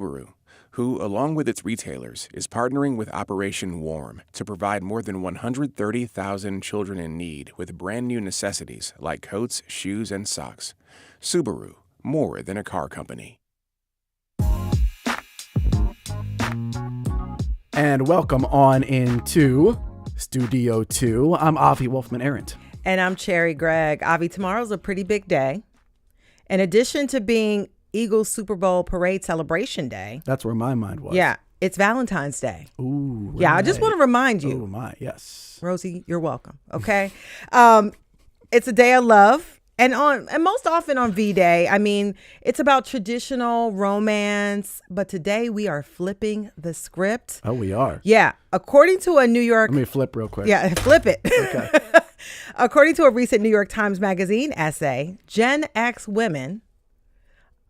Subaru, who, along with its retailers, is partnering with Operation Warm to provide more than 130,000 children in need with brand new necessities like coats, shoes, and socks. Subaru, more than a car company. And welcome on into Studio 2. I'm Avi Wolfman-Arent. And I'm Cherry Gregg. Avi, tomorrow's a pretty big day. In addition to being Eagles Super Bowl parade celebration day. That's where my mind was. Yeah, it's Valentine's Day. Ooh, right. Yeah, I just want to remind you. Oh, my, yes. Rosie, you're welcome, okay? It's a day of love. And most often on V-Day, I mean, it's about traditional romance. But today we are flipping the script. Oh, we are? Yeah. According to a New York... Let me flip real quick. Yeah, flip it. Okay. According to a recent New York Times Magazine essay, Gen X women,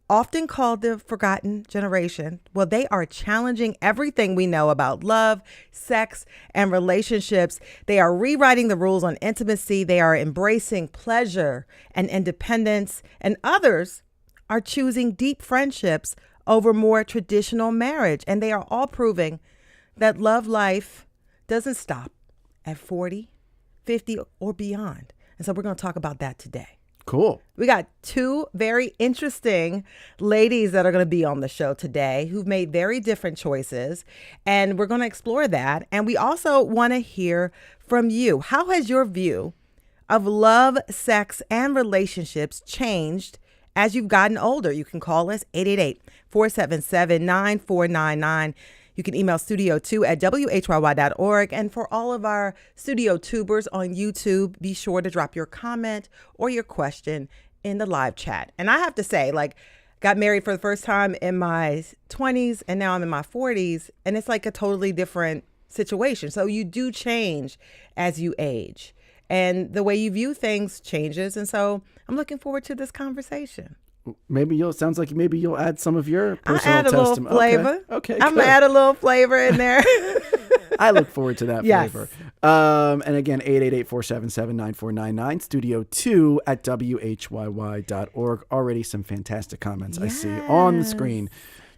often called the forgotten generation, well, they are challenging everything we know about love, sex, and relationships. They are rewriting the rules on intimacy. They are embracing pleasure and independence. And others are choosing deep friendships over more traditional marriage. And they are all proving that love life doesn't stop at 40, 50, or beyond. And so we're going to talk about that today. Cool. We got two very interesting ladies that are going to be on the show today who've made very different choices. And we're going to explore that. And we also want to hear from you. How has your view of love, sex, and relationships changed as you've gotten older? You can call us 888-477-9499. You can email studio2@whyy.org. And for all of our Studio Tubers on YouTube, be sure to drop your comment or your question in the live chat. And I have to say, got married for the first time in my 20s, and now I'm in my 40s, and it's like a totally different situation. So you do change as you age, and the way you view things changes. And so I'm looking forward to this conversation. Sounds like maybe you'll add some of your personal testimony. Add a little flavor. Okay. I'm going to add a little flavor in there. I look forward to that yes. flavor. And again, 888-477-9499, studio2@whyy.org. Already some fantastic comments I see on the screen.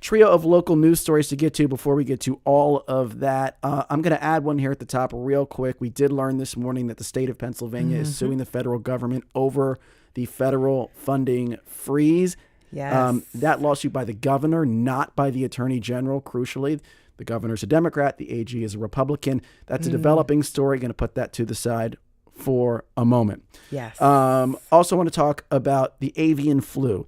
Trio of local news stories to get to before we get to all of that. I'm going to add one here at the top real quick. We did learn this morning that the state of Pennsylvania is suing the federal government over the federal funding freeze. Yes. That lawsuit by the governor, not by the attorney general, crucially. The governor's a Democrat. The AG is a Republican. That's a developing story. Going to put that to the side for a moment. Yes. Also want to talk about the avian flu.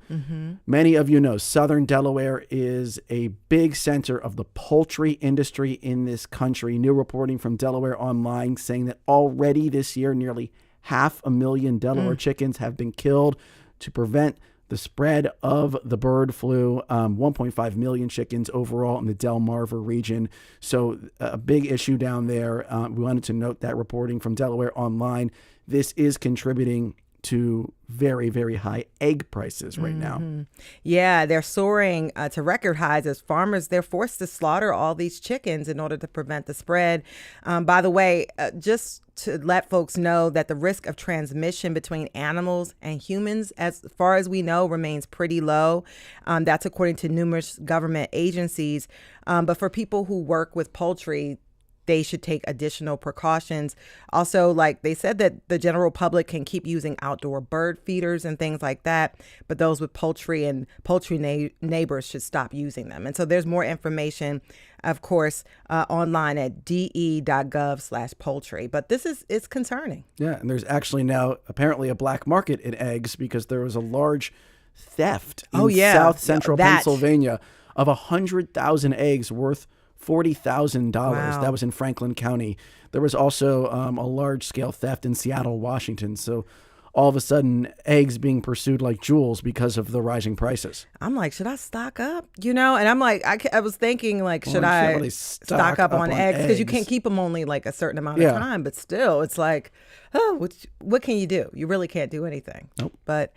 Many of you know Southern Delaware is a big center of the poultry industry in this country. New reporting from Delaware Online saying that already this year, nearly 500,000 Delaware chickens have been killed to prevent the spread of the bird flu. 1.5 million chickens overall in the Delmarva region. So a big issue down there. We wanted to note that reporting from Delaware Online. This is contributing to very, very high egg prices right now. Yeah, they're soaring to record highs as farmers, they're forced to slaughter all these chickens in order to prevent the spread. By the way, just to let folks know that the risk of transmission between animals and humans, as far as we know, remains pretty low. That's according to numerous government agencies. But for people who work with poultry, they should take additional precautions. Also, like they said that the general public can keep using outdoor bird feeders and things like that, but those with poultry and poultry neighbors should stop using them. And so there's more information, of course, online at de.gov/poultry. But it's concerning. Yeah, and there's actually now apparently a black market in eggs because there was a large theft in South Central Pennsylvania of 100,000 eggs worth $40,000. Wow. That was in Franklin County. There was also a large-scale theft in Seattle, Washington. So all of a sudden, eggs being pursued like jewels because of the rising prices. I'm like, should I stock up? And I'm like, I was thinking, like, should I I really stock up on eggs? Because you can't keep them only like a certain amount of time. But still, it's like, oh, what can you do? You really can't do anything. Nope. But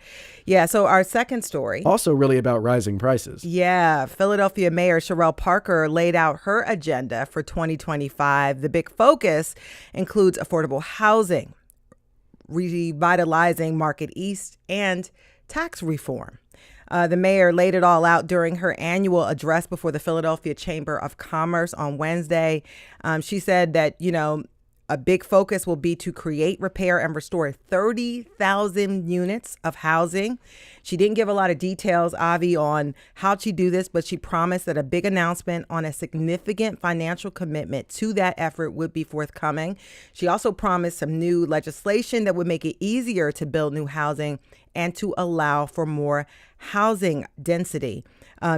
yeah, so our second story. Also really about rising prices. Yeah. Philadelphia Mayor Sherelle Parker laid out her agenda for 2025. The big focus includes affordable housing, revitalizing Market East, and tax reform. The mayor laid it all out during her annual address before the Philadelphia Chamber of Commerce on Wednesday. She said that, a big focus will be to create, repair, and restore 30,000 units of housing. She didn't give a lot of details, Avi, on how she do this, but she promised that a big announcement on a significant financial commitment to that effort would be forthcoming. She also promised some new legislation that would make it easier to build new housing and to allow for more housing density.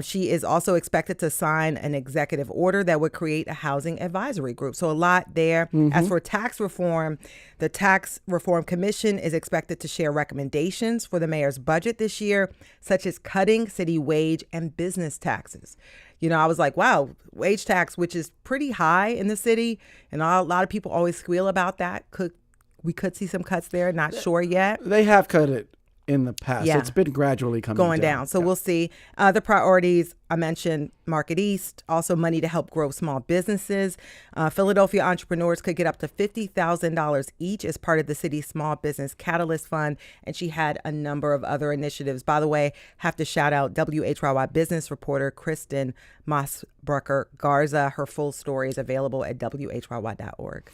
She is also expected to sign an executive order that would create a housing advisory group. So a lot there. As for tax reform, the Tax Reform Commission is expected to share recommendations for the mayor's budget this year, such as cutting city wage and business taxes. I was like, wow, wage tax, which is pretty high in the city. And a lot of people always squeal about that. We could see some cuts there. Not sure yet. They have cut it in the past. Yeah. It's been gradually going down. So we'll see. The priorities, I mentioned Market East, also money to help grow small businesses. Philadelphia entrepreneurs could get up to $50,000 each as part of the city's Small Business Catalyst Fund. And she had a number of other initiatives. By the way, have to shout out WHYY business reporter Kristen Mossbrucker Garza. Her full story is available at WHYY.org.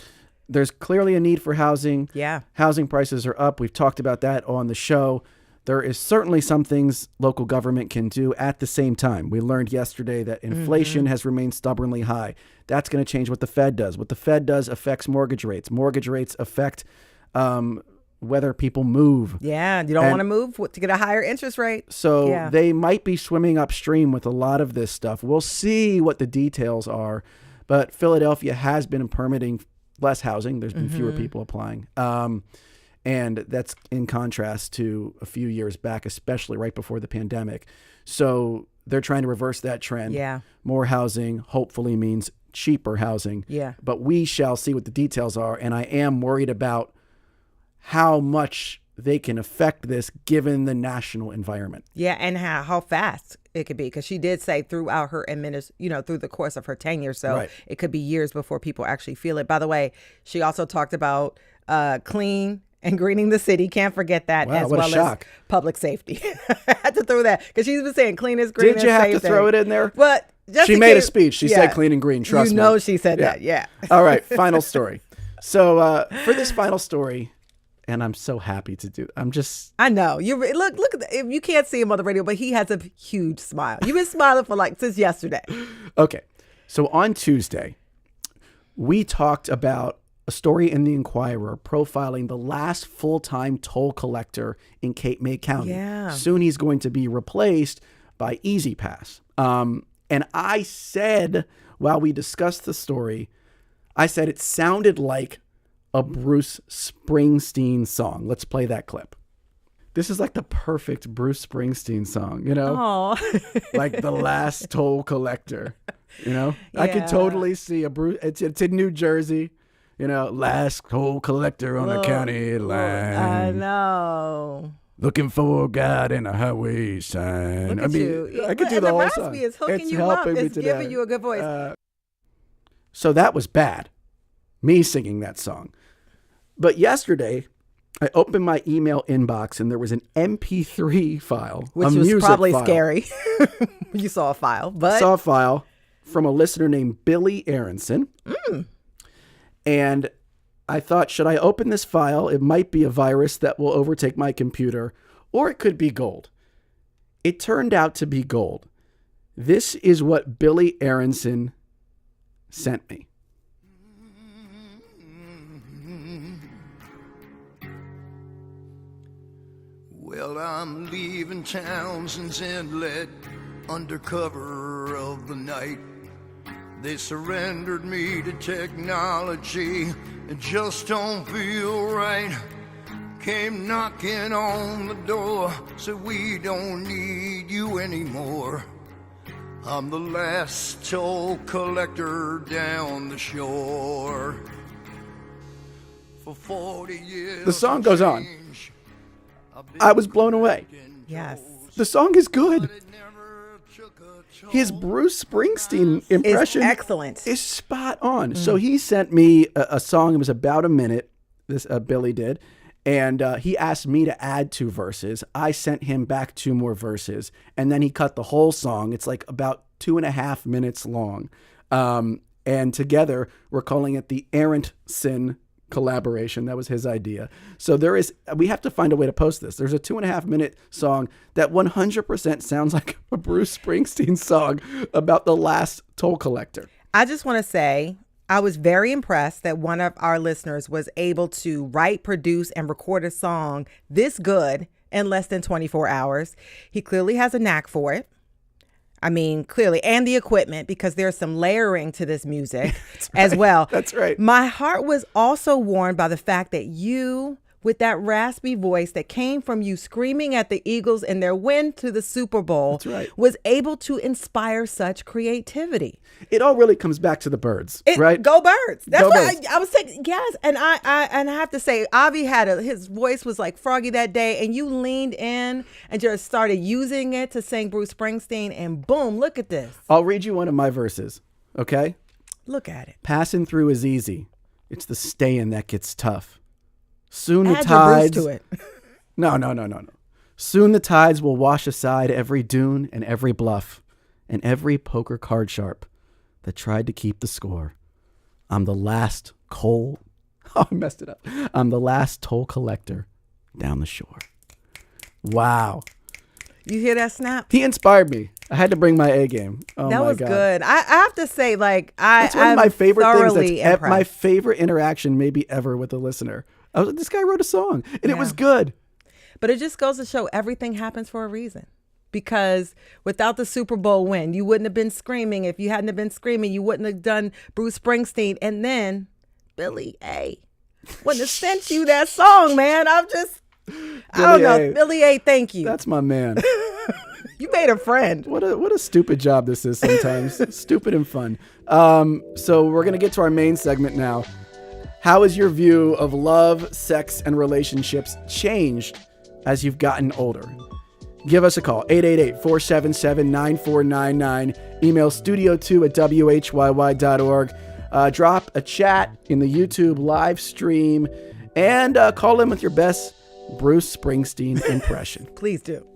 There's clearly a need for housing. Yeah. Housing prices are up. We've talked about that on the show. There is certainly some things local government can do at the same time. We learned yesterday that inflation has remained stubbornly high. That's going to change what the Fed does. What the Fed does affects mortgage rates. Mortgage rates affect whether people move. Yeah, you don't want to move to get a higher interest rate. So they might be swimming upstream with a lot of this stuff. We'll see what the details are. But Philadelphia has been permitting less housing. There's been fewer people applying. And that's in contrast to a few years back, especially right before the pandemic. So they're trying to reverse that trend. Yeah. More housing hopefully means cheaper housing. Yeah. But we shall see what the details are. And I am worried about how much they can affect this given the national environment. Yeah, and how fast it could be, because she did say throughout her through the course of her tenure, so it could be years before people actually feel it. By the way, she also talked about clean and greening the city. Can't forget that, as well as public safety. I had to throw that because she's been saying clean is green. Did you have to throw it in there? But she made a speech. She said clean and green. Trust me. She said that. Yeah. All right. Final story. So for this final story. And I'm so happy to do. I know you look. If you can't see him on the radio, but he has a huge smile. You've been smiling since yesterday. Okay, so on Tuesday, we talked about a story in the Inquirer profiling the last full-time toll collector in Cape May County. Yeah. Soon he's going to be replaced by Easy Pass. And I said while we discussed the story, I said it sounded like a Bruce Springsteen song. Let's play that clip. This is like the perfect Bruce Springsteen song, like the last toll collector, Yeah. I could totally see a Bruce. It's in New Jersey, last toll collector on the county line. I know. Looking for God in a highway sign. Look at you. I could do the whole song. Is hooking you up. It's giving you a good voice. So that was bad, me singing that song. But yesterday, I opened my email inbox and there was an MP3 file, which was probably scary. You saw a file, but saw a file from a listener named Billy Aronson. And I thought, should I open this file? It might be a virus that will overtake my computer, or it could be gold. It turned out to be gold. This is what Billy Aronson sent me. Well, I'm leaving Townsend's Inlet under cover of the night. They surrendered me to technology. It just don't feel right. Came knocking on the door, said we don't need you anymore. I'm the last toll collector down the shore. For 40 years. The song goes on. I was blown away. Yes. The song is good. His Bruce Springsteen impression is excellent. Is spot on. So he sent me a song. It was about a minute. This Billy did, And he asked me to add 2 verses. I sent him back 2 more verses. And then he cut the whole song. It's like about 2.5 minutes long. And together, we're calling it the Errant Sin collaboration. That was his idea. So we have to find a way to post this. There's a 2.5 minute song that 100% sounds like a Bruce Springsteen song about the last toll collector. I just want to say, I was very impressed that one of our listeners was able to write, produce, and record a song this good in less than 24 hours. He clearly has a knack for it. I mean, clearly, and the equipment, because there's some layering to this music as well. That's right. My heart was also warmed by the fact that you, with that raspy voice that came from you screaming at the Eagles in their win to the Super Bowl, That's right. was able to inspire such creativity. It all really comes back to the birds, right? Go Birds. That's Go what Birds. I was saying. Yes, and I have to say, Avi his voice was like froggy that day, and you leaned in and just started using it to sing Bruce Springsteen, and boom, look at this. I'll read you one of my verses, okay? Look at it. Passing through is easy. It's the staying that gets tough. Soon the Add your Bruce tides. to it. No. Soon the tides will wash aside every dune and every bluff and every poker card sharp that tried to keep the score. I'm the last coal. Oh, I messed it up. I'm the last toll collector down the shore. Wow. You hear that snap? He inspired me. I had to bring my A game. Oh, That my was God. good. I have to say, like, That's one of my favorite thoroughly things. That's my impressed. favorite interaction maybe ever with a listener. I was like, this guy wrote a song and it was good. But it just goes to show everything happens for a reason. Because without the Super Bowl win, you wouldn't have been screaming. If you hadn't have been screaming, you wouldn't have done Bruce Springsteen. And then Billy A. wouldn't have sent you that song, man. I don't know. A. Billy A., thank you. That's my man. You made a friend. What a stupid job this is sometimes. Stupid and fun. So we're going to get to our main segment now. How has your view of love, sex, and relationships changed as you've gotten older? Give us a call, 888-477-9499. Email studio2@whyy.org. Drop a chat in the YouTube live stream and call in with your best Bruce Springsteen impression. Please do.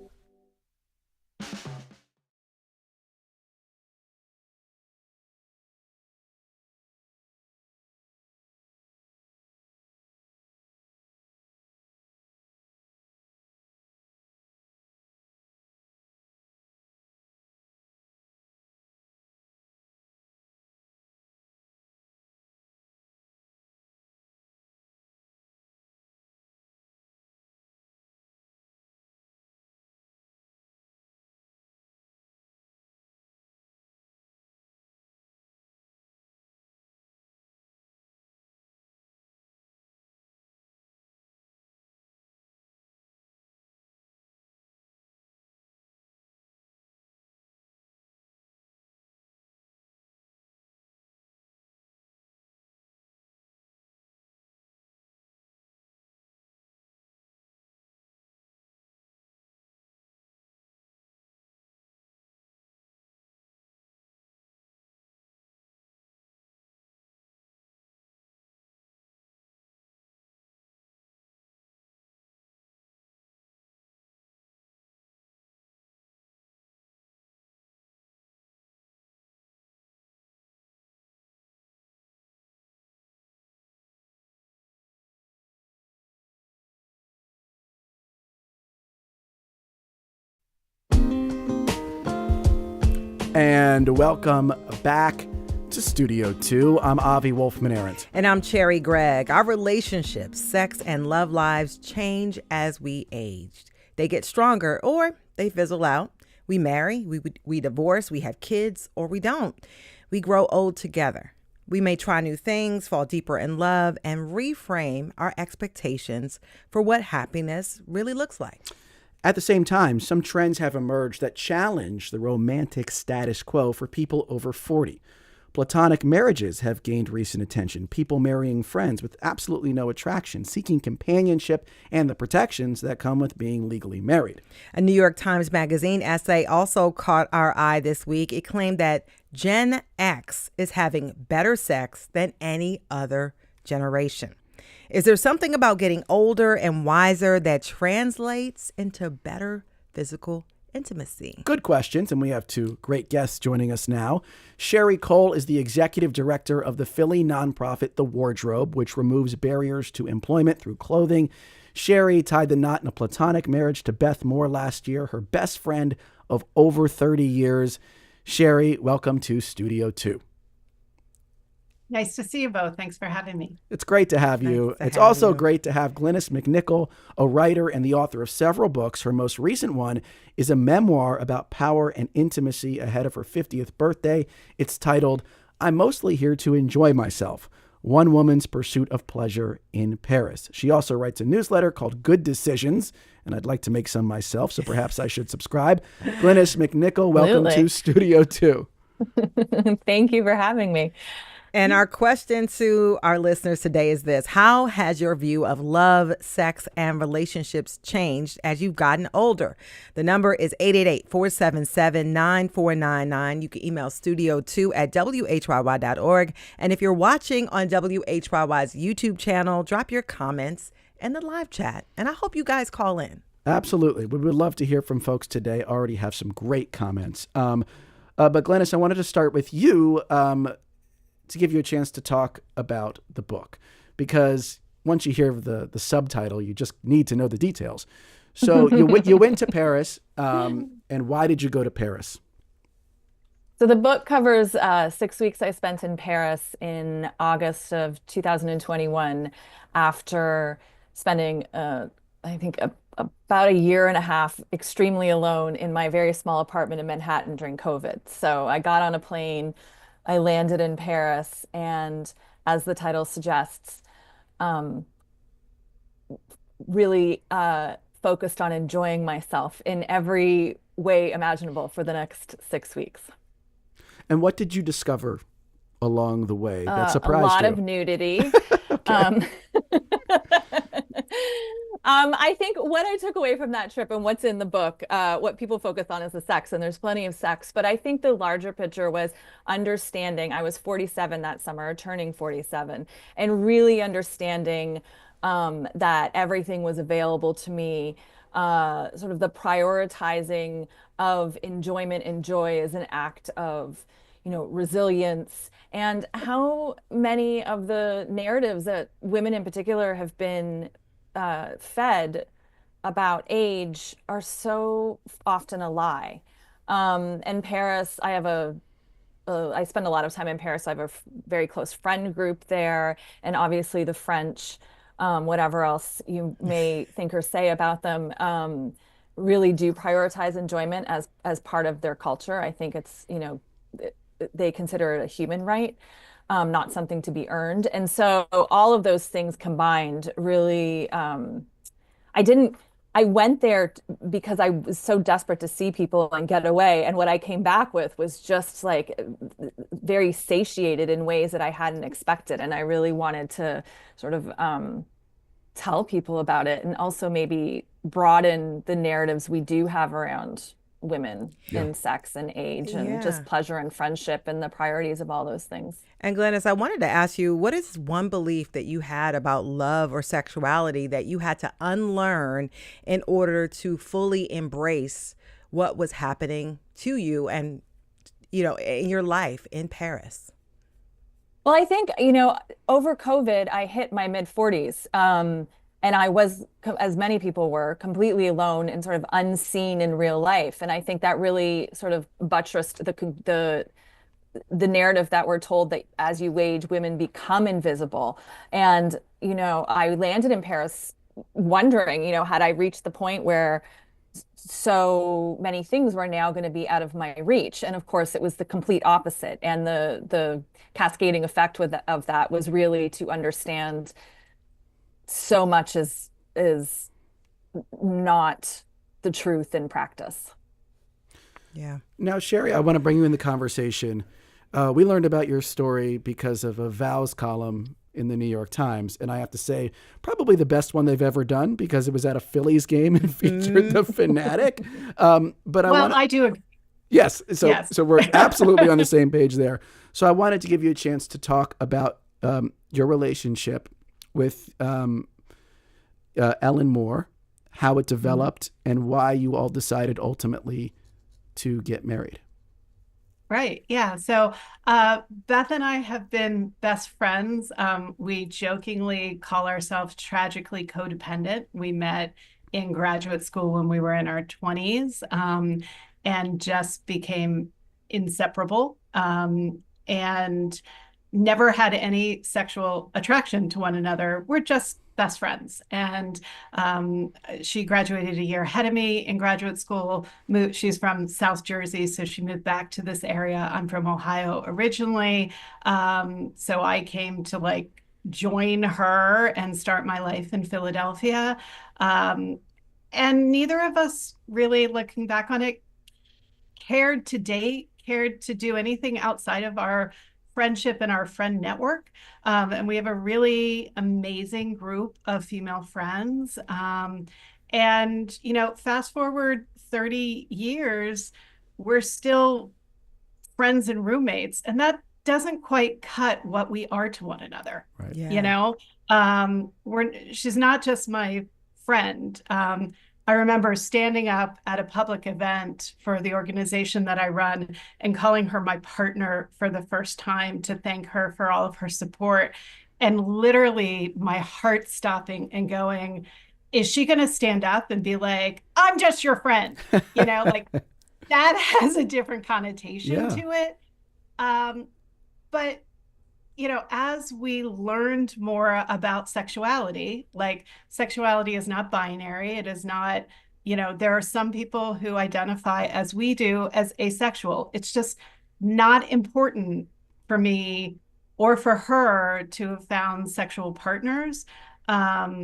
And welcome back to Studio 2. I'm Avi Wolfman-Arent. And I'm Cherry Gregg. Our relationships, sex, and love lives change as we age. They get stronger or they fizzle out. We marry, we divorce, we have kids, or we don't. We grow old together. We may try new things, fall deeper in love, and reframe our expectations for what happiness really looks like. At the same time, some trends have emerged that challenge the romantic status quo for people over 40. Platonic marriages have gained recent attention, people marrying friends with absolutely no attraction, seeking companionship and the protections that come with being legally married. A New York Times Magazine essay also caught our eye this week. It claimed that Gen X is having better sex than any other generation. Is there something about getting older and wiser that translates into better physical intimacy? Good questions, and we have two great guests joining us now. Sherry Cole is the executive director of the Philly nonprofit The Wardrobe, which removes barriers to employment through clothing. Sherry tied the knot in a platonic marriage to Beth Moore last year, her best friend of over 30 years. Sherry, welcome to Studio 2. Nice to see you both. Thanks for having me. It's great to have you. It's also great to have Glynis McNichol, a writer and the author of several books. Her most recent one is a memoir about power and intimacy ahead of her 50th birthday. It's titled, I'm Mostly Here to Enjoy Myself, One Woman's Pursuit of Pleasure in Paris. She also writes a newsletter called Good Decisions, and I'd like to make some myself, so perhaps I should subscribe. Glynis McNichol, welcome to Studio 2. Thank you for having me. And our question to our listeners today is this: how has your view of love, sex, and relationships changed as you've gotten older? The number is 888-477-9499. You can email studio2@whyy.org. And if you're watching on WHYY's YouTube channel, drop your comments in the live chat. And I hope you guys call in. Absolutely. We would love to hear from folks today. Already have some great comments. But Glynis, I wanted to start with you. To give you a chance to talk about the book, because once you hear the subtitle, you just need to know the details. So you went to Paris, and why did you go to Paris? So the book covers 6 weeks I spent in Paris in August of 2021 after spending, I think, about a year and a half extremely alone in my very small apartment in Manhattan during COVID. So I got on a plane, I landed in Paris, and as the title suggests, really focused on enjoying myself in every way imaginable for the next 6 weeks. And what did you discover along the way that surprised you? A lot of nudity. I think what I took away from that trip and what's in the book, what people focus on is the sex, and there's plenty of sex, but I think the larger picture was understanding. I was 47 that summer, turning 47, and really understanding that everything was available to me, sort of the prioritizing of enjoyment and joy as an act of, resilience, and how many of the narratives that women in particular have been fed about age are so often a lie. In Paris, I spend a lot of time in Paris. I have a very close friend group there, and obviously the French, whatever else you may think or say about them, really do prioritize enjoyment as part of their culture. I think it's, they consider it a human right. Not something to be earned. And so all of those things combined really, I went there because I was so desperate to see people and get away. And what I came back with was just like very satiated in ways that I hadn't expected. And I really wanted to sort of tell people about it, and also maybe broaden the narratives we do have around women and sex and age and just pleasure and friendship and the priorities of all those things. And Glynis, I wanted to ask you, what is one belief that you had about love or sexuality that you had to unlearn in order to fully embrace what was happening to you and, in your life in Paris? Well, I think, over COVID, I hit my mid-40s. And I was, as many people were, completely alone and sort of unseen in real life. And I think that really sort of buttressed the narrative that we're told that as you age, women become invisible. And, I landed in Paris wondering, had I reached the point where so many things were now going to be out of my reach? And of course, it was the complete opposite. And the cascading effect of that was really to understand so much is not the truth in practice. Yeah. Now, Sherry, I want to bring you in the conversation. We learned about your story because of a vows column in the New York Times. And I have to say, probably the best one they've ever done, because it was at a Phillies game and featured the Fanatic. But I do agree. Yes. So we're absolutely on the same page there. So I wanted to give you a chance to talk about your relationship with Ellen Moore, how it developed, and why you all decided ultimately to get married. Right. Yeah. So Beth and I have been best friends. We jokingly call ourselves tragically codependent. We met in graduate school when we were in our 20s, and just became inseparable, and never had any sexual attraction to one another. We're just best friends. And she graduated a year ahead of me in graduate school. She's from South Jersey, so she moved back to this area. I'm from Ohio originally. So I came to like join her and start my life in Philadelphia. And neither of us really, looking back on it, cared to date, cared to do anything outside of our friendship and our friend network. And we have a really amazing group of female friends. And, you know, fast forward 30 years, we're still friends and roommates. And that doesn't quite cut what we are to one another. Right. Yeah. You know, she's not just my friend. I remember standing up at a public event for the organization that I run and calling her my partner for the first time to thank her for all of her support. And literally my heart stopping and going, is she going to stand up and be like, I'm just your friend? You know, like that has a different connotation to it. But you know, as we learned more about sexuality, like sexuality is not binary. It is not, you know, there are some people who identify as we do as asexual. It's just not important for me or for her to have found sexual partners. But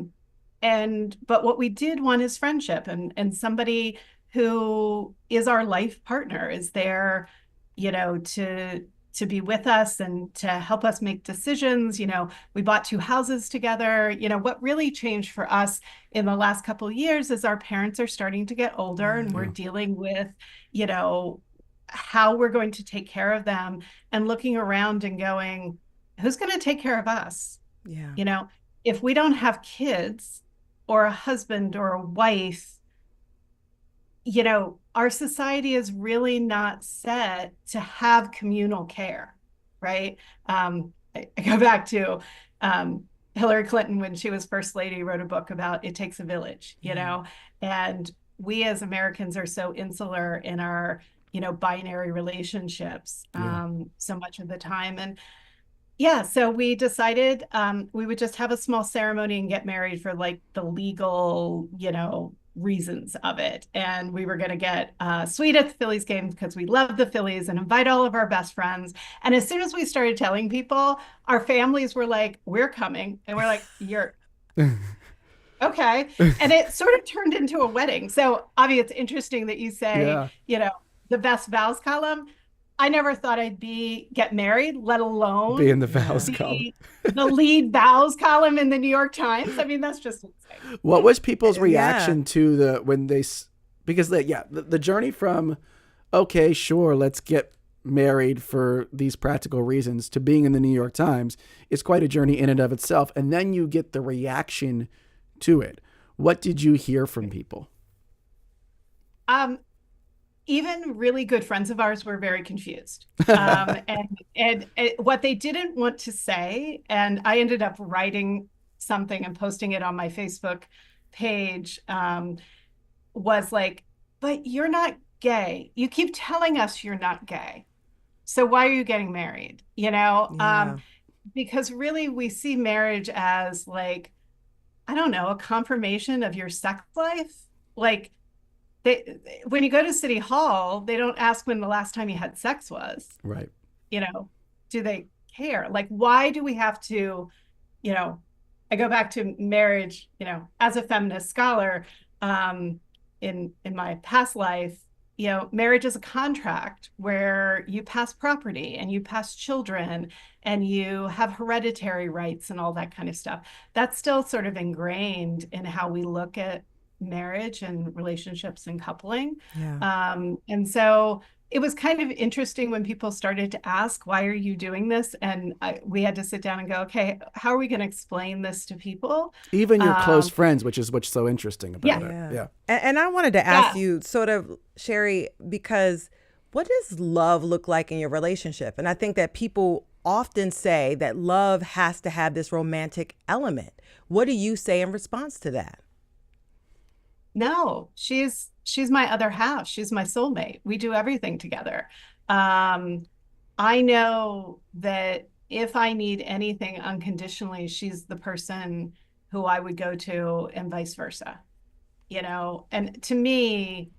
what we did want is friendship and somebody who is our life partner, is there, you know, to be with us and to help us make decisions. You know, we bought 2 houses together. You know, what really changed for us in the last couple of years is our parents are starting to get older and we're dealing with, you know, how we're going to take care of them and looking around and going, who's going to take care of us? Yeah. You know, if we don't have kids or a husband or a wife, you know, our society is really not set to have communal care, right? I go back to Hillary Clinton when she was first lady, wrote a book about it takes a village, you know, and we as Americans are so insular in our, you know, binary relationships so much of the time. And yeah, so we decided we would just have a small ceremony and get married for like the legal, you know, reasons of it. And we were going to get a suite at the Phillies game because we love the Phillies and invite all of our best friends. And as soon as we started telling people, our families were like, we're coming. And we're like, you're okay. And it sort of turned into a wedding. So Avi, it's interesting that you say, you know, the best vows column. I never thought I'd get married, let alone be in the vows column, the lead vows column in the New York Times. I mean, that's just insane. What was people's reaction to because the journey from, okay, sure, let's get married for these practical reasons to being in the New York Times is quite a journey in and of itself. And then you get the reaction to it. What did you hear from people? Even really good friends of ours were very confused. And what they didn't want to say, and I ended up writing something and posting it on my Facebook page, was like, but you're not gay. You keep telling us you're not gay. So why are you getting married? You know, because really we see marriage as like, I don't know, a confirmation of your sex life. Like, when you go to City Hall, they don't ask when the last time you had sex was. Right. You know, do they care? Like, why do we have to, you know, I go back to marriage, you know, as a feminist scholar, in my past life, you know, marriage is a contract where you pass property and you pass children and you have hereditary rights and all that kind of stuff. That's still sort of ingrained in how we look at marriage and relationships and coupling. And so it was kind of interesting when people started to ask, why are you doing this? And we had to sit down and go, okay, how are we going to explain this to people? Even your close friends, which is what's so interesting about it. Yeah. And I wanted to ask you sort of, Sherry, because what does love look like in your relationship? And I think that people often say that love has to have this romantic element. What do you say in response to that? No, she's my other half. She's my soulmate. We do everything together. I know that if I need anything unconditionally, she's the person who I would go to, and vice versa. And to me,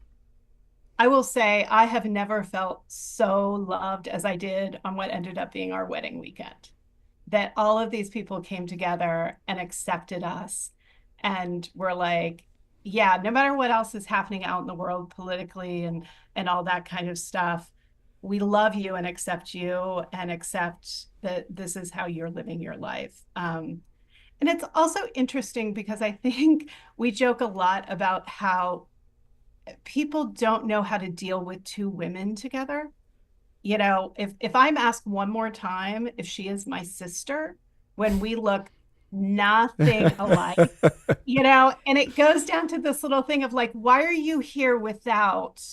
I will say I have never felt so loved as I did on what ended up being our wedding weekend. That all of these people came together and accepted us and were like, yeah, no matter what else is happening out in the world politically and all that kind of stuff, we love you and accept that this is how you're living your life. And it's also interesting because I think we joke a lot about how people don't know how to deal with two women together. If I'm asked one more time if she is my sister, when we look nothing alike, and it goes down to this little thing of like, why are you here without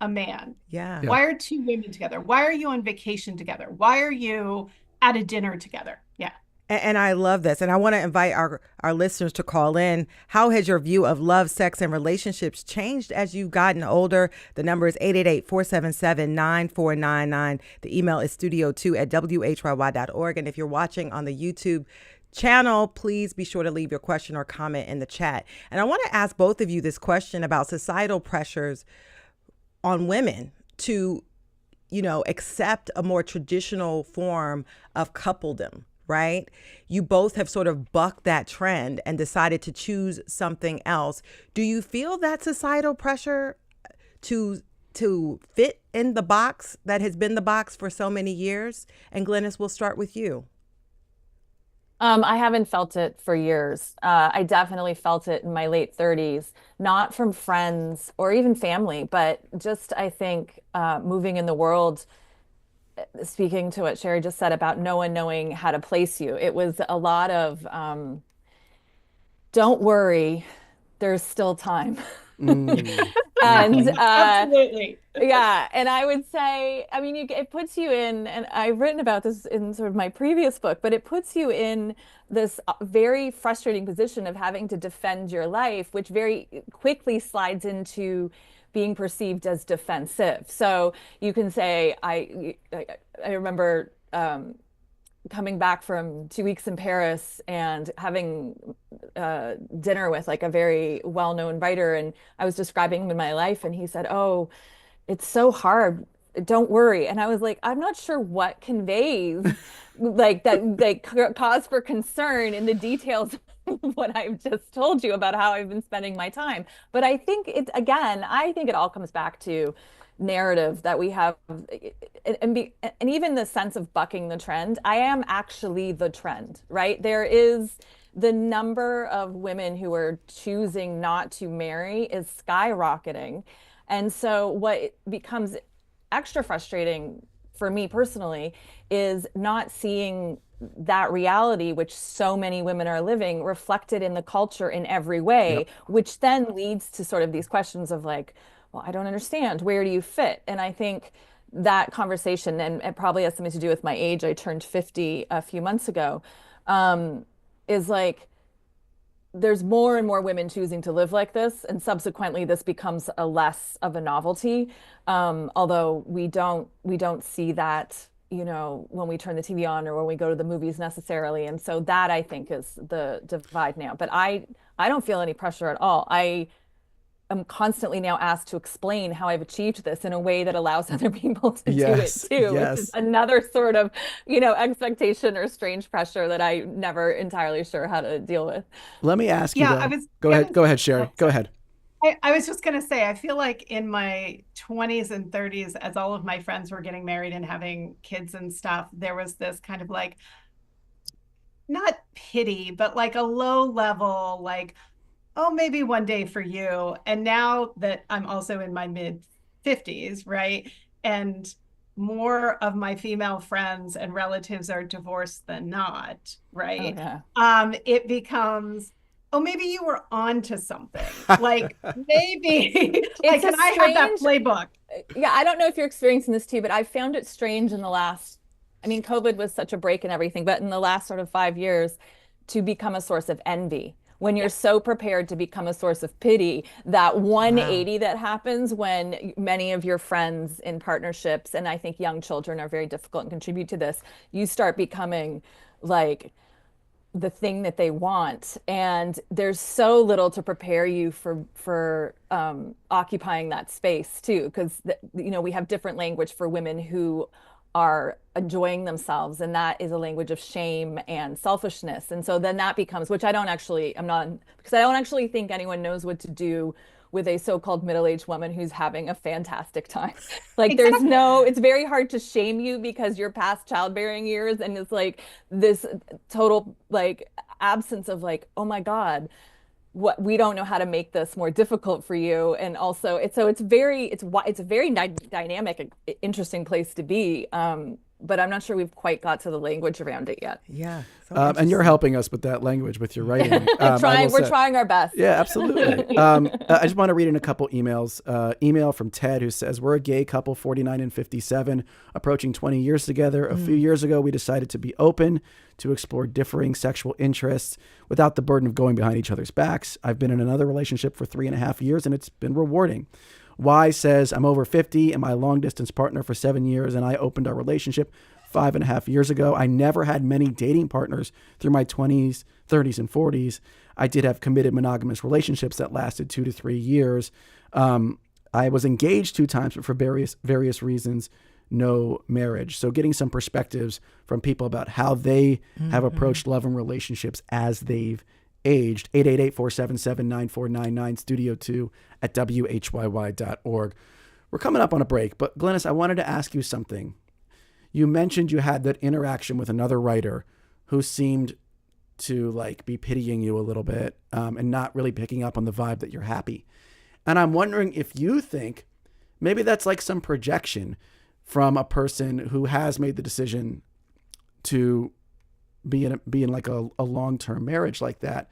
a man? Yeah. Why are two women together? Why are you on vacation together? Why are you at a dinner together? Yeah. And I love this. And I want to invite our listeners to call in. How has your view of love, sex, and relationships changed as you've gotten older? The number is 888-477-9499. The email is studio2@whyy.org. And if you're watching on the YouTube channel, please be sure to leave your question or comment in the chat. And I want to ask both of you this question about societal pressures on women to, accept a more traditional form of coupledom. Right? You both have sort of bucked that trend and decided to choose something else. Do you feel that societal pressure to fit in the box that has been the box for so many years? And Glennis, we'll start with you. I haven't felt it for years. I definitely felt it in my late 30s, not from friends or even family, but just, I think, moving in the world, speaking to what Sherry just said about no one knowing how to place you. It was a lot of, don't worry, there's still time. And absolutely. Yeah. And I would say, I mean, it puts you in, and I've written about this in sort of my previous book, but it puts you in this very frustrating position of having to defend your life, which very quickly slides into being perceived as defensive. So you can say, I remember coming back from 2 weeks in Paris and having dinner with like a very well-known writer, and I was describing him in my life, and he said, "Oh, it's so hard. Don't worry." And I was like, I'm not sure what conveys like that cause for concern in the details of what I've just told you about how I've been spending my time. But I think I think it all comes back to narrative that we have, and even the sense of bucking the trend. I am actually the trend, right? There is the number of women who are choosing not to marry is skyrocketing. And so what becomes extra frustrating for me personally is not seeing that reality, which so many women are living, reflected in the culture in every way, yep. Which then leads to sort of these questions of like, well, I don't understand. Where do you fit? And I think that conversation, and it probably has something to do with my age, I turned 50 a few months ago, is like, there's more and more women choosing to live like this, and subsequently this becomes a less of a novelty. Although we don't see that, when we turn the TV on or when we go to the movies necessarily. And so that, I think, is the divide now. But I don't feel any pressure at all. I am constantly now asked to explain how I've achieved this in a way that allows other people to do it too, which is another sort of, expectation or strange pressure that I'm never entirely sure how to deal with. Let me ask you, go ahead, Sherry, go ahead. I was just going to say, I feel like in my 20s and 30s, as all of my friends were getting married and having kids and stuff, there was this kind of like, not pity, but like a low level, like, oh, maybe one day for you. And now that I'm also in my mid 50s, right? and more of my female friends and relatives are divorced than not, right? Oh, yeah. It becomes, oh, maybe you were onto something. Like maybe, like, can I have that playbook? Yeah, I don't know if you're experiencing this too, but I found it strange in the last, I mean, COVID was such a break and everything, but in the last sort of 5 years to become a source of envy. When you're so prepared to become a source of pity, that 180 that happens when many of your friends in partnerships, and I think young children are very difficult and contribute to this, you start becoming like the thing that they want, and there's so little to prepare you for occupying that space too, because we have different language for women who are enjoying themselves, and that is a language of shame and selfishness. And so then that becomes, which I'm not, because I don't actually think anyone knows what to do with a so-called middle-aged woman who's having a fantastic time. Like exactly. It's very hard to shame you because you're past childbearing years, and it's like this total like absence of like, oh my God, what, we don't know how to make this more difficult for you. And also it's a very dynamic, interesting place to be. But I'm not sure we've quite got to the language around it yet. Yeah. And you're helping us with that language with your writing. We're trying our best. Yeah, absolutely. I just want to read in a couple emails. Email from Ted, who says, we're a gay couple, 49 and 57, approaching 20 years together. A few years ago, we decided to be open, to explore differing sexual interests without the burden of going behind each other's backs. I've been in another relationship for 3.5 years, and it's been rewarding. Y says, I'm over 50 and my long distance partner for 7 years, and I opened our relationship 5.5 years ago. I never had many dating partners through my 20s, 30s, and 40s. I did have committed monogamous relationships that lasted 2 to 3 years. I was engaged 2 times, but for various reasons, no marriage. So getting some perspectives from people about how they have approached love and relationships as they've aged. 888-477-9499, Studio 2 at WHYY.org. We're coming up on a break, but Glennis, I wanted to ask you something. You mentioned you had that interaction with another writer who seemed to like be pitying you a little bit and not really picking up on the vibe that you're happy. And I'm wondering if you think maybe that's like some projection from a person who has made the decision to be in like a long-term marriage like that.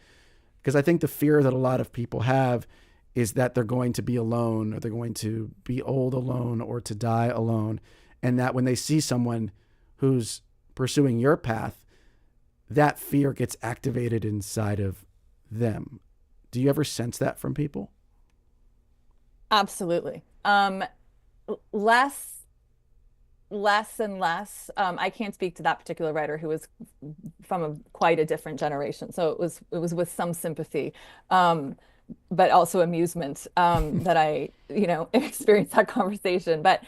Because I think the fear that a lot of people have is that they're going to be alone, or they're going to be old alone, or to die alone. And that when they see someone who's pursuing your path, that fear gets activated inside of them. Do you ever sense that from people? Absolutely. Less and less. I can't speak to that particular writer who was from quite a different generation. So it was with some sympathy, but also amusement that I, experienced that conversation. But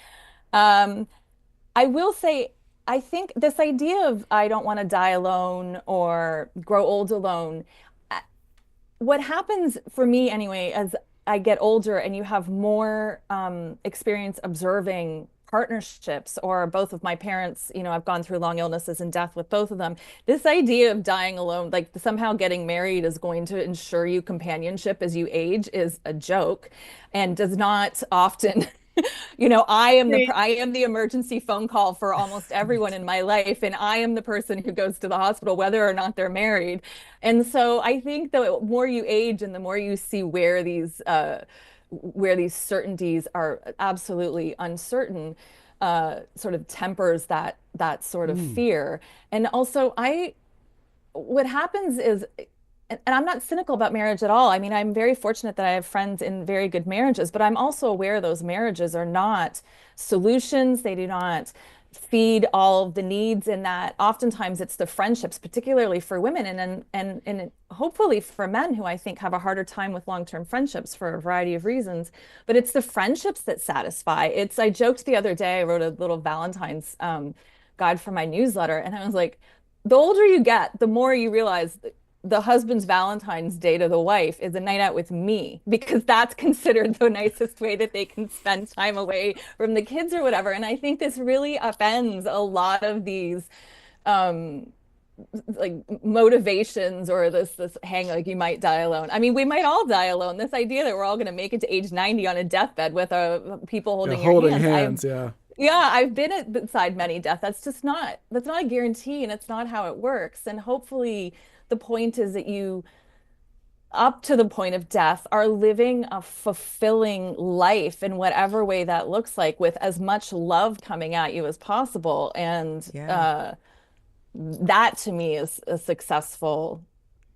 I will say, I think this idea of I don't want to die alone or grow old alone, what happens for me anyway, as I get older and you have more experience observing partnerships, or both of my parents, I've gone through long illnesses and death with both of them. This idea of dying alone, like somehow getting married is going to ensure you companionship as you age, is a joke and does not often. I am the emergency phone call for almost everyone in my life, and I am the person who goes to the hospital whether or not they're married. And so I think the more you age and the more you see where these certainties are absolutely uncertain, sort of tempers that sort of fear. And also what happens is, and I'm not cynical about marriage at all. I mean, I'm very fortunate that I have friends in very good marriages, but I'm also aware those marriages are not solutions. They do not feed all of the needs, and that oftentimes it's the friendships, particularly for women and hopefully for men who I think have a harder time with long-term friendships for a variety of reasons, but it's the friendships that satisfy. I joked the other day, I wrote a little Valentine's guide for my newsletter, and I was like, the older you get, the more you realize the husband's Valentine's Day to the wife is a night out with me, because that's considered the nicest way that they can spend time away from the kids or whatever. And I think this really upends a lot of these like motivations, or this hang like you might die alone. I mean, we might all die alone. This idea that we're all going to make it to age 90 on a deathbed with people holding your hands. Yeah, I've been beside many death. That's not a guarantee, and it's not how it works. And hopefully the point is that you, up to the point of death, are living a fulfilling life in whatever way that looks like, with as much love coming at you as possible. And Yeah. that to me is a successful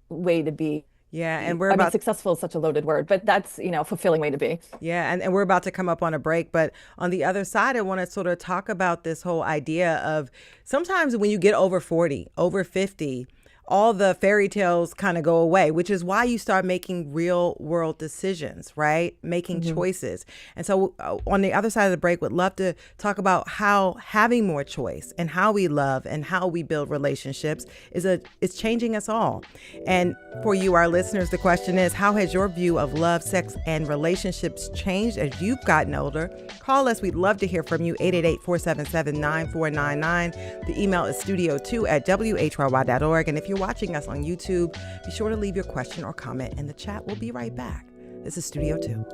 way to be. Yeah, and we're I mean, about successful is such a loaded word, but that's, a fulfilling way to be. yeah, and we're about to come up on a break, but on the other side, I want to sort of talk about this whole idea of sometimes when you get over 40, over 50, all the fairy tales kind of go away, which is why you start making real world decisions, right? Making choices. And so on the other side of the break, would love to talk about how having more choice and how we love and how we build relationships is changing us all. And for you, our listeners, the question is, how has your view of love, sex, and relationships changed as you've gotten older? Call us. We'd love to hear from you. 888-477-9499. The email is studio2@whyy.org. And if you're watching us on YouTube, be sure to leave your question or comment in the chat. We'll be right back. This is Studio 2.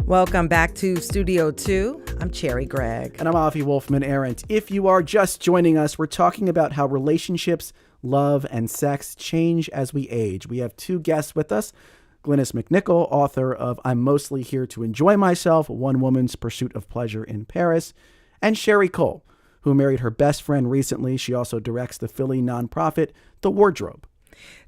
Welcome back to Studio 2. I'm Cherry Gregg. And I'm Avi Wolfman Arendt. If you are just joining us, we're talking about how relationships, love, and sex change as we age. We have two guests with us. Glynis McNichol, author of I'm Mostly Here to Enjoy Myself, One Woman's Pursuit of Pleasure in Paris, and Sherry Cole, who married her best friend recently. She also directs the Philly nonprofit, The Wardrobe.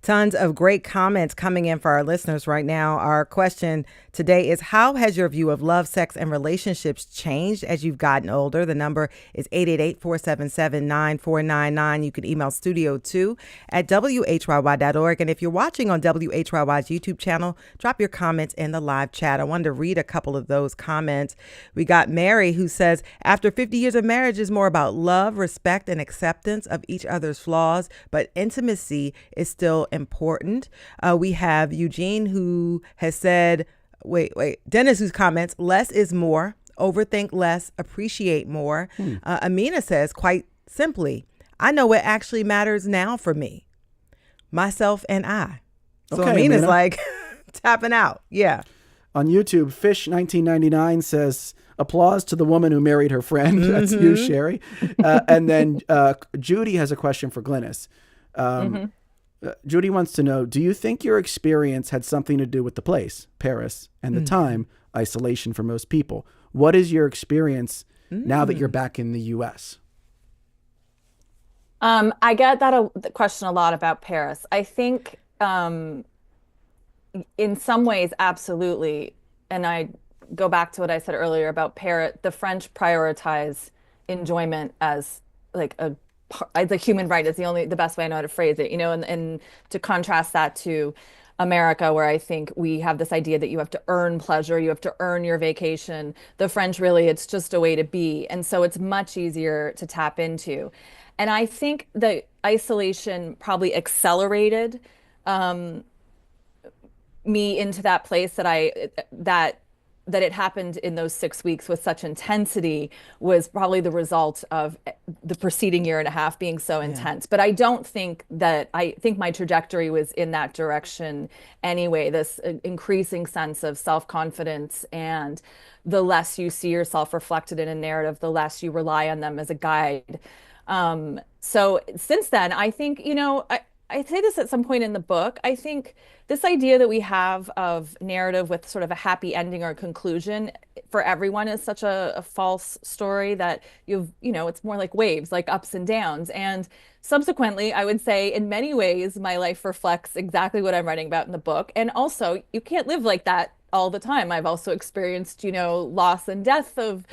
Tons of great comments coming in for our listeners right now. Our question today is, how has your view of love, sex, and relationships changed as you've gotten older? The number is 888-477-9499. You can email studio2@whyy.org. And if you're watching on WHYY's YouTube channel, drop your comments in the live chat. I wanted to read a couple of those comments. We got Mary, who says, after 50 years of marriage is more about love, respect, and acceptance of each other's flaws, but intimacy is still important. We have Eugene, who has said, Dennis, whose comments, less is more, overthink less, appreciate more. Amina says, quite simply, I know what actually matters now for me, myself and I. So Okay, Amina's Amina. like tapping out. Yeah. On YouTube, Fish1999 says, applause to the woman who married her friend. That's you, Sherry. And then Judy has a question for Glynis. Judy wants to know, do you think your experience had something to do with the place, Paris, and the time, isolation for most people? What is your experience now that you're back in the U.S.? I get that question a lot about Paris. I think in some ways, absolutely. And I go back to what I said earlier about Paris. The French prioritize enjoyment as like a human right is the best way I know how to phrase it, and to contrast that to America, where I think we have this idea that you have to earn pleasure, you have to earn your vacation. The French, really, it's just a way to be. And so it's much easier to tap into. And I think the isolation probably accelerated me into that place that it happened in those 6 weeks with such intensity was probably the result of the preceding year and a half being so intense. But I don't think that, I think my trajectory was in that direction anyway, this increasing sense of self-confidence, and the less you see yourself reflected in a narrative, the less you rely on them as a guide. So since then, I think, I say this at some point in the book. I think this idea that we have of narrative with sort of a happy ending or conclusion for everyone is such a false story that it's more like waves, like ups and downs. And subsequently, I would say in many ways, my life reflects exactly what I'm writing about in the book. And also, you can't live like that all the time. I've also experienced, loss and death of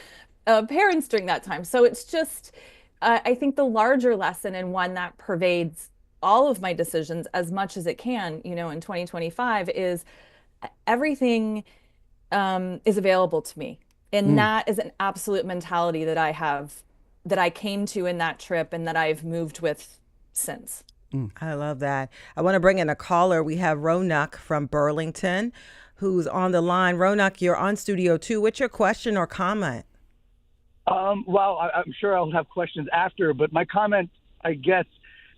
parents during that time. So it's just, I think the larger lesson, and one that pervades all of my decisions as much as it can, in 2025, is everything is available to me. And that is an absolute mentality that I have, that I came to in that trip, and that I've moved with since. I love that. I want to bring in a caller. We have Ronak from Burlington who's on the line. Ronak, you're on Studio 2. What's your question or comment? Well, I'm sure I'll have questions after, but my comment, I guess,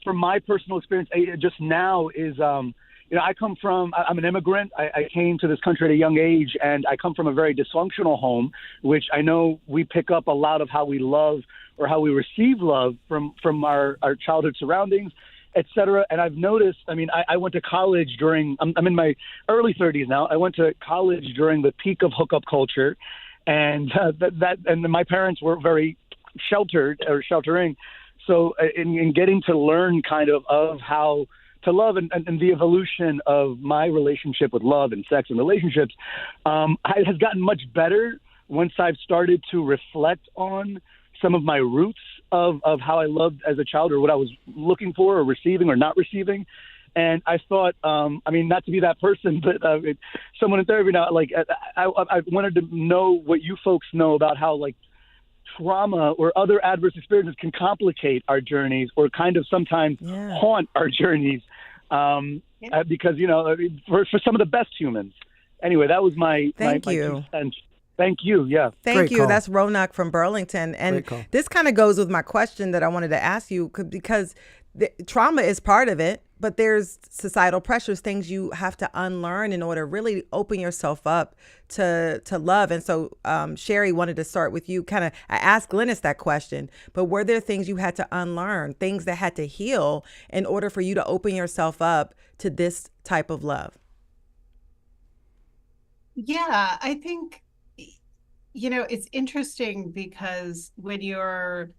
from my personal experience just now is, I'm an immigrant. I came to this country at a young age, and I come from a very dysfunctional home, which I know we pick up a lot of how we love or how we receive love from our childhood surroundings, et cetera. And I've noticed, I went to college I'm in my early 30s now. I went to college during the peak of hookup culture, and and my parents were very sheltering. So in getting to learn kind of how to love and the evolution of my relationship with love and sex and relationships has gotten much better once I've started to reflect on some of my roots of how I loved as a child, or what I was looking for or receiving or not receiving. And I thought, not to be that person, but someone in therapy now, I wanted to know what you folks know about how, trauma or other adverse experiences can complicate our journeys, or kind of sometimes haunt our journeys, because, for some of the best humans. Anyway, that was my Thank my you. 2 cents. Thank you. Yeah. Thank Great you. call. That's Ronak from Burlington. And this kind of goes with my question that I wanted to ask you, because trauma is part of it, but there's societal pressures, things you have to unlearn in order to really open yourself up to love. And so Sherry, wanted to start with you. I asked Glynis that question, but were there things you had to unlearn, things that had to heal in order for you to open yourself up to this type of love? Yeah, I think, it's interesting because when you're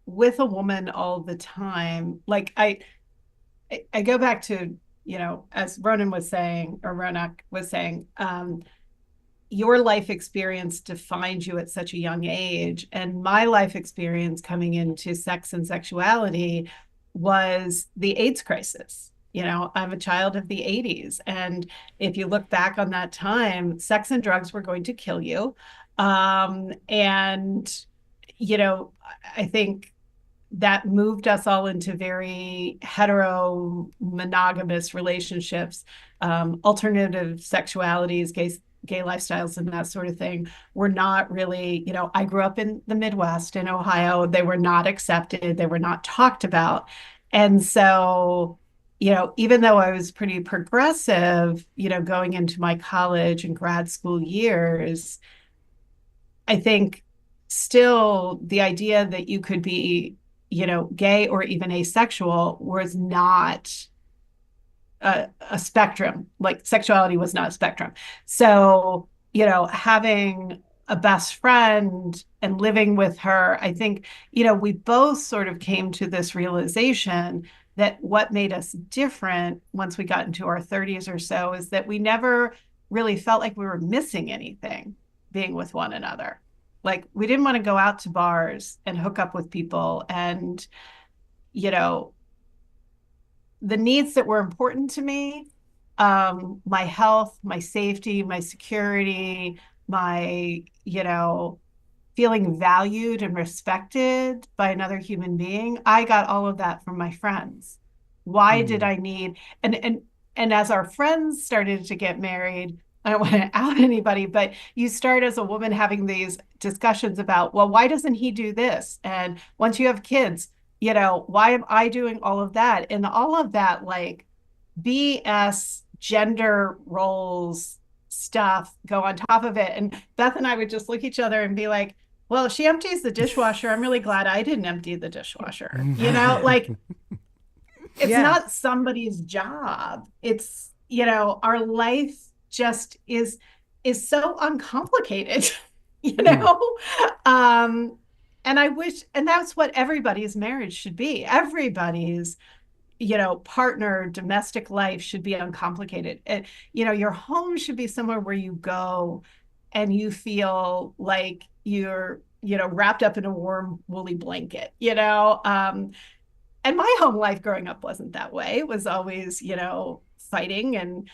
with a woman all the time, I go back to, as Ronan was saying, or Ronak was saying, your life experience defines you at such a young age. And my life experience coming into sex and sexuality was the AIDS crisis. I'm a child of the 80s. And if you look back on that time, sex and drugs were going to kill you. I think that moved us all into very hetero monogamous relationships, alternative sexualities, gay lifestyles, and that sort of thing were not really, I grew up in the Midwest in Ohio. They were not accepted. They were not talked about. And so, even though I was pretty progressive, going into my college and grad school years, I think still the idea that you could be, gay or even asexual was not a spectrum. Like, sexuality was not a spectrum. So, having a best friend and living with her, I think, we both sort of came to this realization that what made us different once we got into our 30s or so is that we never really felt like we were missing anything being with one another. Like, we didn't want to go out to bars and hook up with people. And, the needs that were important to me, my health, my safety, my security, my, feeling valued and respected by another human being, I got all of that from my friends. Why did I need, and And as our friends started to get married, I don't want to out anybody, but you start as a woman having these discussions about, well, why doesn't he do this? And once you have kids, why am I doing all of that? And all of that, like BS gender roles stuff go on top of it. And Beth and I would just look at each other and be like, well, if she empties the dishwasher, I'm really glad I didn't empty the dishwasher. Like it's not somebody's job. It's, our life just is so uncomplicated, and I wish, and that's what everybody's marriage should be. Everybody's, partner, domestic life should be uncomplicated. And, your home should be somewhere where you go and you feel like you're, wrapped up in a warm, woolly blanket, and my home life growing up wasn't that way. It was always, fighting and,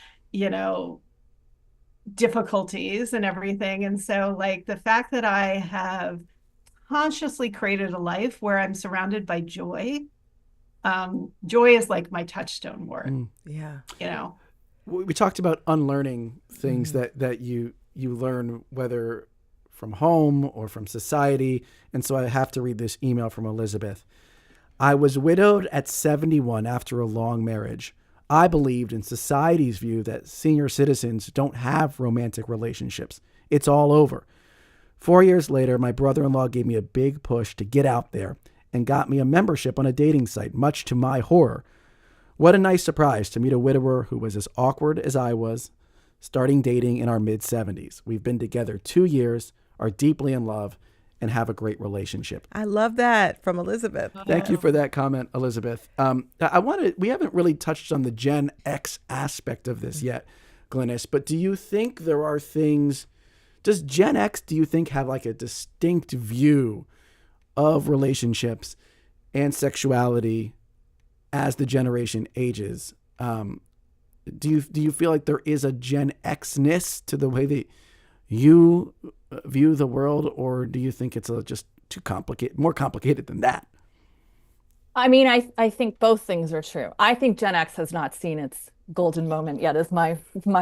difficulties and everything. And so like the fact that I have consciously created a life where I'm surrounded by joy, joy is like my touchstone word. Yeah. We talked about unlearning things that you learn, whether from home or from society. And so I have to read this email from Elizabeth. I was widowed at 71 after a long marriage. I believed in society's view that senior citizens don't have romantic relationships. It's all over. 4 years later, my brother-in-law gave me a big push to get out there and got me a membership on a dating site, much to my horror. What a nice surprise to meet a widower who was as awkward as I was, starting dating in our mid-70s. We've been together 2 years, are deeply in love, and have a great relationship. I love that from Elizabeth. Thank you for that comment, Elizabeth. We haven't really touched on the Gen X aspect of this yet, Glynis, but do you think there are things, does Gen X, do you think, have like a distinct view of relationships and sexuality as the generation ages? Do you feel like there is a Gen X-ness to the way that you view the world, or do you think it's just too complicated, more complicated than that? I mean, I think both things are true. I think Gen X has not seen its golden moment yet, is my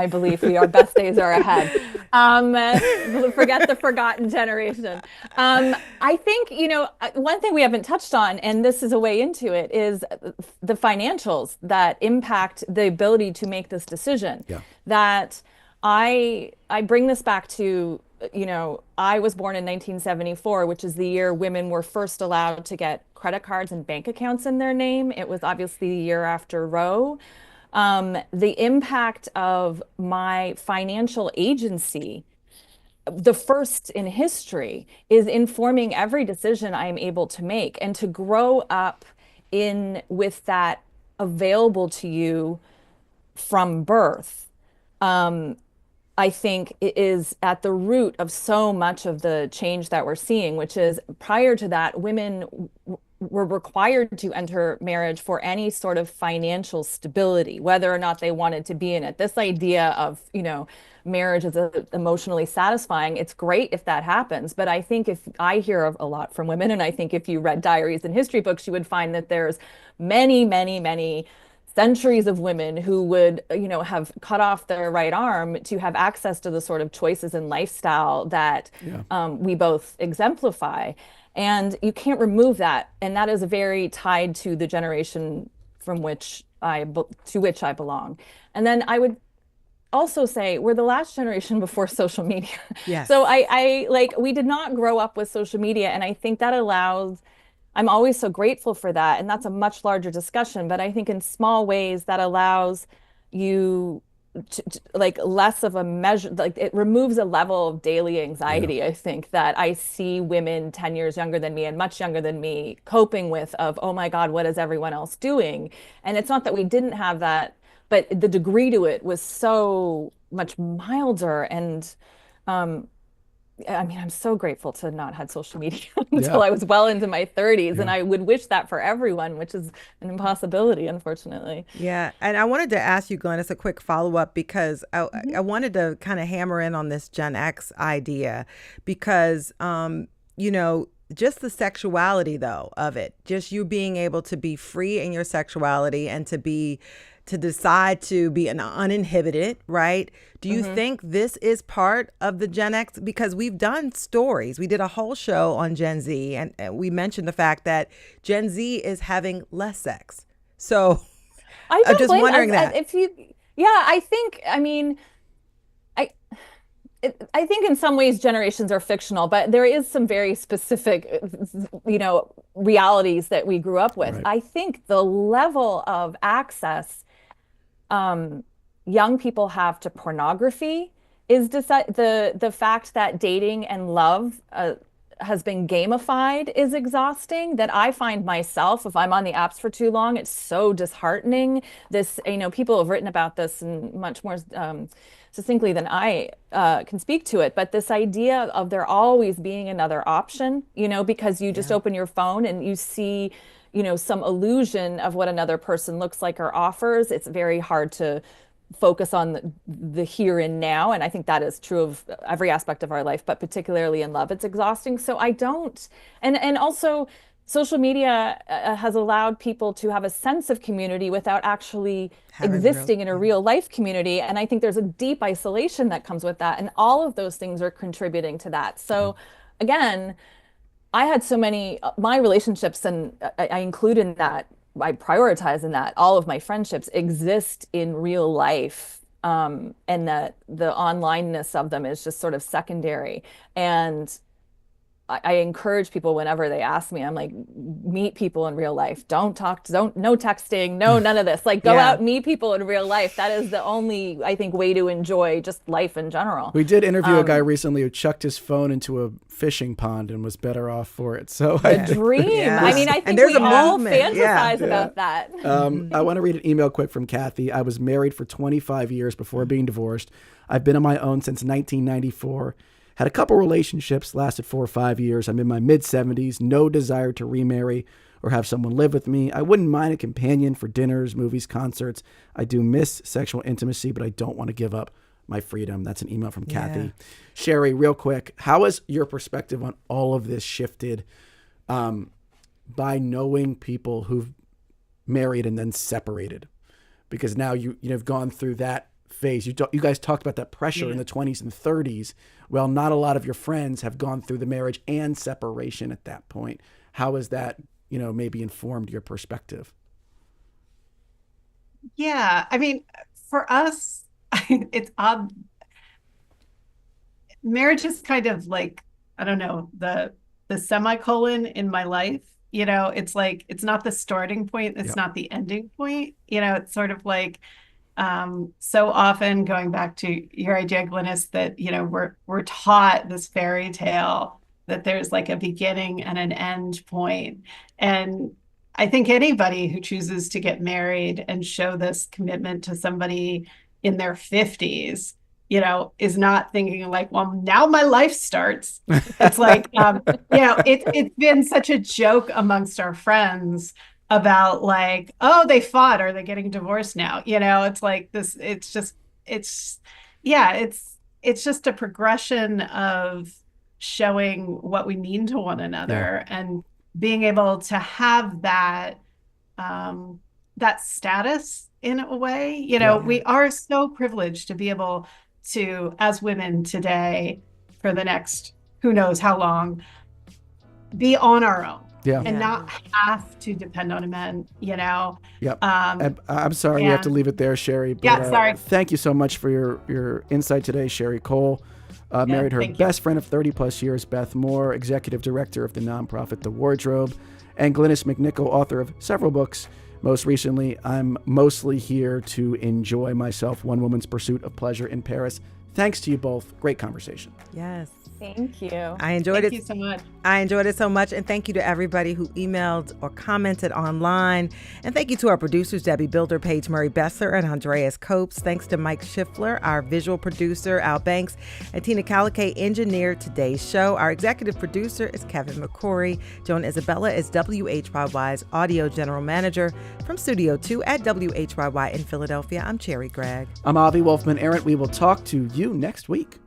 belief. Our best days are ahead. Forget the forgotten generation. I think, one thing we haven't touched on, and this is a way into it, is the financials that impact the ability to make this decision. Yeah. That I bring this back to, I was born in 1974, which is the year women were first allowed to get credit cards and bank accounts in their name. It was obviously the year after Roe. The impact of my financial agency, the first in history, is informing every decision I am able to make. And to grow up with that available to you from birth, I think it is at the root of so much of the change that we're seeing, which is prior to that, women were required to enter marriage for any sort of financial stability, whether or not they wanted to be in it. This idea of, marriage is emotionally satisfying. It's great if that happens. But I think if I hear a lot from women, and I think if you read diaries and history books, you would find that there's many, many, many centuries of women who would, have cut off their right arm to have access to the sort of choices and lifestyle that we both exemplify. And you can't remove that. And that is very tied to the generation to which I belong. And then I would also say we're the last generation before social media. Yes. So we did not grow up with social media. And I think that I'm always so grateful for that. And that's a much larger discussion. But I think in small ways that allows you to less of a measure, it removes a level of daily anxiety. Yeah. I think that I see women 10 years younger than me and much younger than me coping with of, oh my God, what is everyone else doing? And it's not that we didn't have that, but the degree to it was so much milder. And I'm so grateful to not had social media until I was well into my 30s. And I would wish that for everyone, which is an impossibility, unfortunately. Yeah. And I wanted to ask you, Glynis, a quick follow-up, because I wanted to kind of hammer in on this Gen X idea, because, just the sexuality, though, of it, just you being able to be free in your sexuality and to be, to decide to be an uninhibited, right? Do you think this is part of the Gen X? Because we've done stories. We did a whole show on Gen Z, and we mentioned the fact that Gen Z is having less sex. So I'm just wondering that. I think in some ways generations are fictional, but there is some very specific, realities that we grew up with. Right. I think the level of access young people have to pornography is the fact that dating and love has been gamified is exhausting. That I find myself, if I'm on the apps for too long, it's so disheartening. People have written about this and much more succinctly than I can speak to it, but this idea of there always being another option, because you just open your phone and you see, some illusion of what another person looks like or offers. It's very hard to focus on the here and now. And I think that is true of every aspect of our life, but particularly in love, it's exhausting. So and also social media has allowed people to have a sense of community without actually existing in a real life community. And I think there's a deep isolation that comes with that. And all of those things are contributing to that. So again, I had so many, my relationships, and I include in that, I prioritize in that, all of my friendships exist in real life. And that the onlineness of them is just sort of secondary. And I encourage people whenever they ask me, I'm like, meet people in real life. No texting, none of this. Like, go out, meet people in real life. That is the only, I think, way to enjoy just life in general. We did interview a guy recently who chucked his phone into a fishing pond and was better off for it. So dream. Yeah. I mean, I think there's we a all movement. fantasize about that. I want to read an email quick from Kathy. I was married for 25 years before being divorced. I've been on my own since 1994. Had a couple relationships, lasted 4 or 5 years. I'm in my mid-70s, no desire to remarry or have someone live with me. I wouldn't mind a companion for dinners, movies, concerts. I do miss sexual intimacy, but I don't want to give up my freedom. That's an email from Kathy. Sherry, real quick, how has your perspective on all of this shifted by knowing people who've married and then separated? Because now you've gone through that phase. You guys talked about that pressure in the 20s and 30s. Well, not a lot of your friends have gone through the marriage and separation at that point. How has that, maybe informed your perspective? Yeah, I mean, for us, it's odd. Marriage is kind of like, I don't know, the semicolon in my life. It's like, it's not the starting point. It's not the ending point. It's sort of like, so often going back to your idea, Glynis, that, we're taught this fairy tale that there's like a beginning and an end point. And I think anybody who chooses to get married and show this commitment to somebody in their 50s, is not thinking like, well, now my life starts. It's like, it's been such a joke amongst our friends about like, oh, they fought, are they getting divorced now? It's like this, it's just a progression of showing what we mean to one another and being able to have that, that status in a way. We are so privileged to be able to, as women today, for the next, who knows how long, be on our own. And not have to depend on a man, Yep. I'm sorry we have to leave it there, Sherry. But, sorry. Thank you so much for your insight today, Sherry Cole. Married her best friend of 30 plus years, Beth Moore, executive director of the nonprofit The Wardrobe, and Glynis McNichol, author of several books. Most recently, I'm Mostly Here to Enjoy Myself, One Woman's Pursuit of Pleasure in Paris. Thanks to you both. Great conversation. Yes. Thank you. I enjoyed it. Thank you so much. I enjoyed it so much. And thank you to everybody who emailed or commented online. And thank you to our producers, Debbie Builder, Paige Murray Bessler, and Andreas Copes. Thanks to Mike Schiffler, our visual producer, Al Banks, and Tina Calicay engineered today's show. Our executive producer is Kevin McCory. Joan Isabella is WHYY's audio general manager. From Studio 2 at WHYY in Philadelphia, I'm Cherry Gregg. I'm Avi Wolfman-Arent. We will talk to you next week.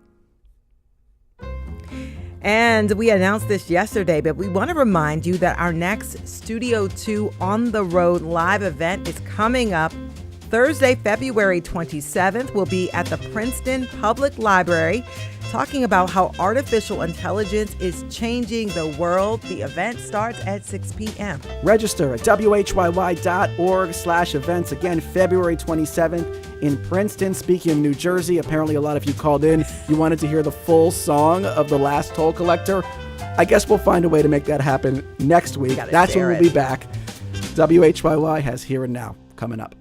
And we announced this yesterday, but we want to remind you that our next Studio 2 on the road live event is coming up Thursday, February 27th, we'll be at the Princeton Public Library talking about how artificial intelligence is changing the world. The event starts at 6 p.m. Register at WHYY.org/events. Again, February 27th in Princeton. Speaking of New Jersey, apparently a lot of you called in. You wanted to hear the full song of The Last Toll Collector. I guess we'll find a way to make that happen next week. That's when we'll be back. WHYY has Here and Now coming up.